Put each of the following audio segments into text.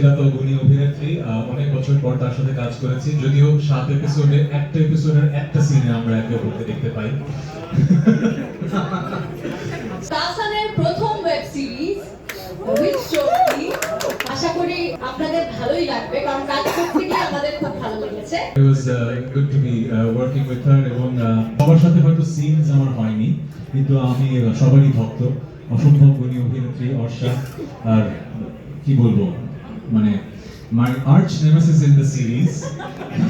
প্রতিভাত গুণী অভিনেত্রী, অনেক বছর পর তার সাথে কাজ করেছি, যদিও 7 এপিসোডে একটা এপিসোডের একটা সিনে আমরা একে অপরকে দেখতে পাই। তাহসানের প্রথম ওয়েব সিরিজ উইথ চোরকি, আশা করি আপনাদের ভালোই লাগবে, কারণ কাজ করতে গিয়ে আমাদের খুব ভালো লেগেছে। It was good to be working with her, এবং সবার সাথে হয়তো সিনস আমার হয়নি, কিন্তু আমি সবারই ভক্ত। অসম্ভব গুণী অভিনেত্রী অর্ষা, আর কি বলবো, মানে my arch nemesis in the series,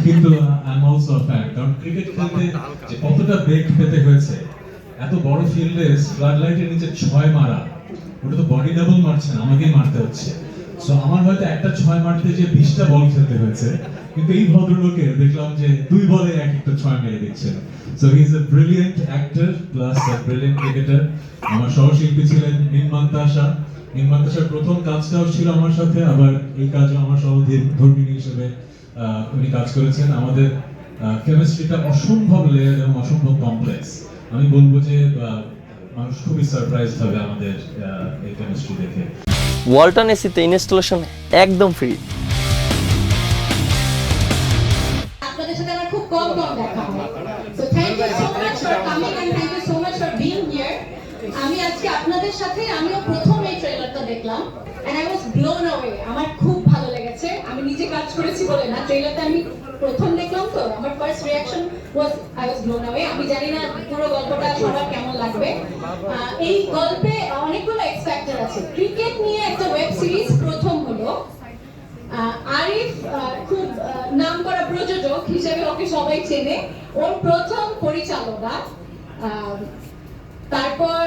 কিন্তু I'm also a fan, কারণ ক্রিকেট খেলতে যে কতটা বেগ পেতে হয়েছে, এত বড় ফিল্ডে ফ্লাড লাইটের নিচে 6 মারা, ওটা তো বডি ডাবল মারছে না, আমাকেই মারতে হচ্ছে। সো আমার হয়তো একটা 6 মারতে যে 20টা বল খেলতে হয়েছে, কিন্তু এই ভদ্রলোকের দেখলাম যে 2 বলে এক একটা 6 মেরে দিচ্ছেন। So he is a brilliant actor plus a brilliant cricketer. আমার সহশিল্পী ছিলেন নির্মান্তাশা। নির্মান্তাশার প্রথম কাজটাও ছিল আমার সাথে, আবার এই কাজও আমার সহধর্মিণী হিসেবে উনি কাজ করেছেন। আমাদের কেমিস্ট্রিটা অসম্ভব লেয়ার এবং অসম্ভব কমপ্লেক্স। আমি বলবো যে মানুষ খুবই সারপ্রাইজ হবে আমাদের এই কেমিস্ট্রি দেখে। ওয়ালটন এসিতে ইনস্টলেশন একদম ফ্রি। আপনাদের সাথে আমার খুব কম দেখা হয়। So thank you so much for coming and thank you so much for being here. আমি আজকে আপনাদের সাথে আমিও প্রথম এই ট্রেলারটা দেখলাম and I was blown away. আমার খুব ভালো লেগেছে। আমি নিজে কাজ করেছি বলে না, ট্রেলারটা আমি প্রথম দেখলাম তো আমার first reaction was I was blown away. আমি জানি না পুরো গল্পটা সবার কেমন লাগবে। এই গল্পে অনেকগুলো এক্স ফ্যাক্টর আছে। ক্রিকেট নিয়ে একটা ওয়েব সিরিজ প্রথম হলো। আরিফ খুব নামকরা প্রযোজক হিসেবে ওকে সবাই চেনে, ওর প্রথম পরিচালনা। তারপর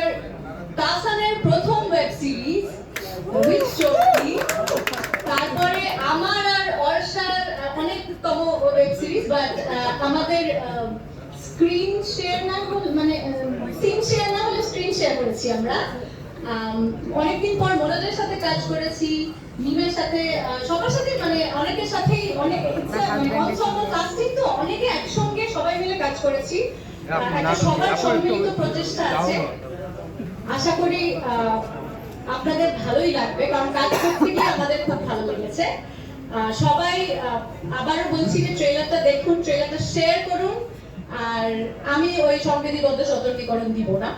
তাহসানের প্রথম ওয়েব সিরিজ উইথ চোরকি, তারপরে আমার আর অর্ষার অনেকতম ওয়েব সিরিজ, বাট আমাদের স্ক্রিন শেয়ার না হলে, মানে সিন শেয়ার না হলে স্ক্রিন শেয়ার করেছি আমরা। অনেকদিন পর মনোজের সাথে কাজ করেছি, মিমের সাথে, সবার সাথে, মানে অনেকের সাথেই, অনেক অনসম্বল কাস্টিং তো, অনেকে একসঙ্গে সবাই মিলে কাজ করেছি। একটা সবার সম্মিলিত প্রচেষ্টা আছে। আশা করি আপনাদের ভালোই লাগবে, কারণ কাজ করতে গিয়ে আমাদের খুব ভালো লেগেছে। সবাই আবারও বলছি যে ট্রেলারটা দেখুন, ট্রেলারটা শেয়ার করুন, আর আমি ওই সংবিধিবদ্ধ সতর্কীকরণ দিব না।